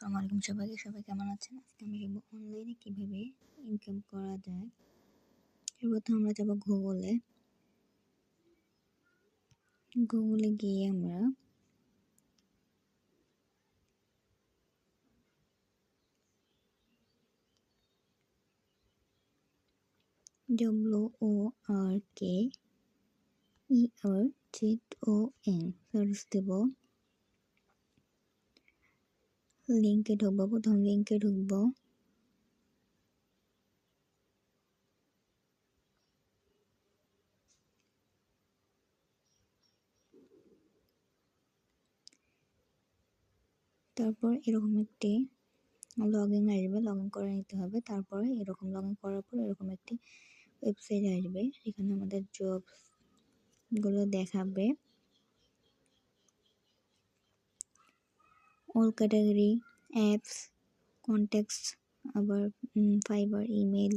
আসসালামু আলাইকুম সবাইকে। সবাই কেমন আছেন? আজকে আমি শিখব অনলাইনে কিভাবে ইনকাম করা যায়। প্রথমে আমরা যাব গুগলে। গুগলে গিয়ে আমরা WORKERZON সার্চ দেব। লিঙ্কে ঢুকবো, প্রথম লিঙ্কে ঢুকবো। তারপর এরকম একটি লগ ইন আসবে, লগ ইন করে নিতে হবে। তারপরে এরকম লগ ইন করার পর এরকম একটি ওয়েবসাইট আসবে, এখানে আমাদের জবস গুলো দেখাবে। অল ক্যাটাগরি, অ্যাপস, কন্ট্যাক্টস, আবার ফাইবার, ইমেল,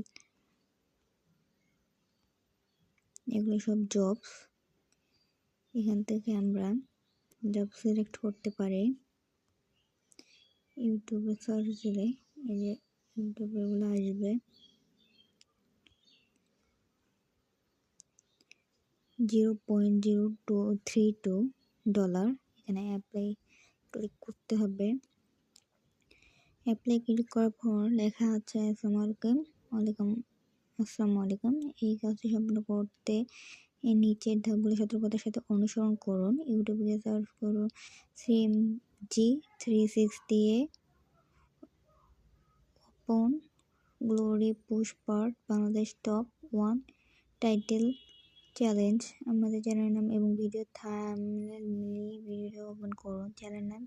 এগুলো সব জবস। এখান থেকে আমরা জব সিলেক্ট করতে পারি। ইউটিউবে সার্চ দিলে এই যে ইউটিউবে এগুলো আসবে। $0.0232 এখানে অ্যাপ্লাই ক্লিক করতে হবে। অ্যাপ্লাই ক্লিক করার পর লেখা আছে আসসালামু আলাইকুম। এই কাজটি সম্পূর্ণ করতে এর নিচের ধাপগুলো সতর্কতার সাথে অনুসরণ করুন। ইউটিউবে গিয়ে সার্চ করুন CMG360 open glory push part Bangladesh top 1 title challenge. আমাদের চ্যানেল নাম এবং ভিডিও থাম্বনেল মিলিয়ে ভিডিও ওপেন করুন। চ্যানেল নাম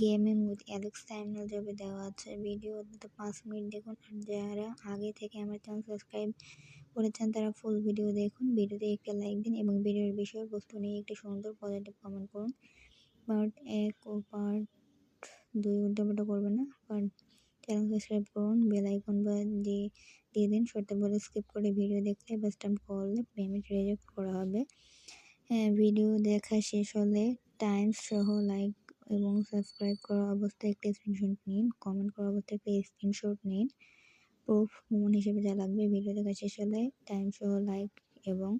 গেমিং উইথ অ্যালেক্স, থাম্বনেল জবে দেওয়া আছে। ভিডিও অন্তত 5 মিনিট দেখুন। আর যারা আগে থেকে আমার চ্যানেল সাবস্ক্রাইব করেছেন তারা ফুল ভিডিও দেখুন। ভিডিওতে একটা লাইক দিন এবং ভিডিওর বিষয়বস্তু নিয়ে একটি সুন্দর পজিটিভ কমেন্ট করুন। পার্ট 1 ও পার্ট 2 উল্টাপাল্টা করবেন না। চ্যানেল সাবস্ক্রাইব করুন, বেল আইকন দিয়ে দিন। শর্তাবলী স্কিপ করে ভিডিও দেখলে বা স্ট্যাম্প করলে পেমেন্ট রিজেক্ট করা হবে। ভিডিও দেখা শেষ হলে টাইমস সহ লাইক এবং সাবস্ক্রাইব করা অবস্থায় একটা স্ক্রিনশট নিন। কমেন্ট করা অবস্থায় একটা স্ক্রিনশট নিন। প্রুফ প্রমাণ হিসেবে যা লাগবে, ভিডিও দেখা শেষ হলে টাইম সহ লাইক এবং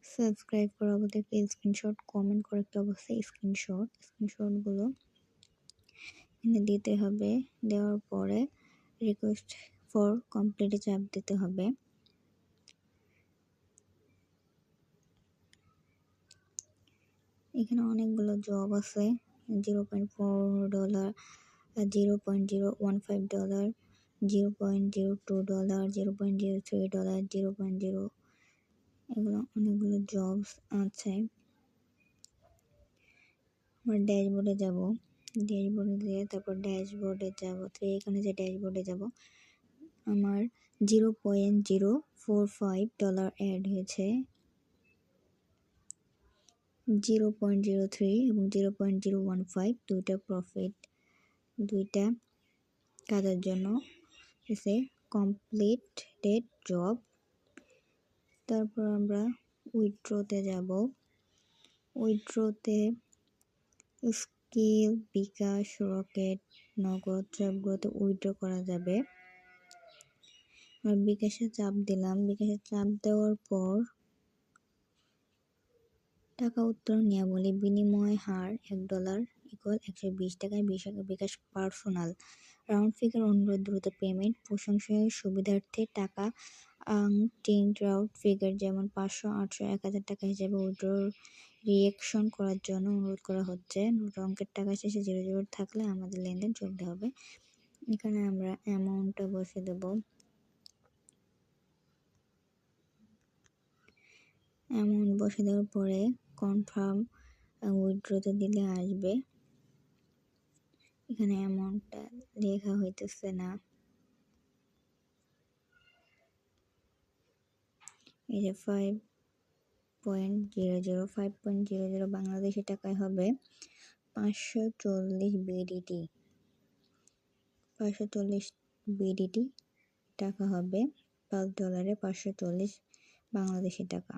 সাবস্ক্রাইব করা অবস্থায় একটা স্ক্রিনশট, কমেন্ট করা একটা অবস্থায় স্ক্রিনশটগুলো এখানে দিতে হবে। দেওয়ার পরে রিকোয়েস্ট ফর কমপ্লিটে চাপ দিতে হবে। এখানে অনেকগুলো জব আছে। $0.4, $0.015, $0.02, $0.03, 0.0, এগুলো অনেকগুলো জবস আছে। আমরা ড্যাশবোর্ডে যাব। ড্যাশবোর্ডে দিয়ে তারপর ড্যাশবোর্ডে যাব। তো এখানে যে ড্যাশবোর্ডে যাব, আমার $0.045 অ্যাড হয়েছে। 0.03 এবং 0.015 দুইটা প্রফিট, দুইটা কাজের জন্য এসে কমপ্লিটেড জব। তারপর আমরা উইথড্রোতে যাব। উইথড্রোতে স্কিল, বিকাশ, রকেট, নগদ সবগুলোতে উইথড্র করা যাবে। বিকাশে চাপ দিলাম। বিকাশে চাপ দেওয়ার পর টাকা উত্তোলন নিয়মাবলী, বিনিময় হার $1 = 120 টাকায় বিকাশ পার্সোনাল। রাউন্ড ফিগার অনুরোধ, দ্রুত পেমেন্ট। প্রশংসার সুবিধার্থে টাকা আনটিংড রাউন্ড ফিগার যেমন 500, 800, 1000 টাকা হিসেবে উইথড্র রিয়েকশন করার জন্য অনুরোধ করা হচ্ছে। অঙ্কের টাকা শেষে 00 থাকলে আমাদের লেনদেন চলতে হবে। এখানে আমরা অ্যামাউন্টটা বসে দেব। অ্যামাউন্ট বসে দেওয়ার পরে কনফার্ম উইথড্রোতে দিলে আসবে। এখানে অ্যামাউন্টটা লেখা হইতেছে না। এই যে 5.00 বাংলাদেশি টাকায় হবে 540 বিডিটি। 540 বিডিটি টাকা হবে $5 540 বাংলাদেশি টাকা।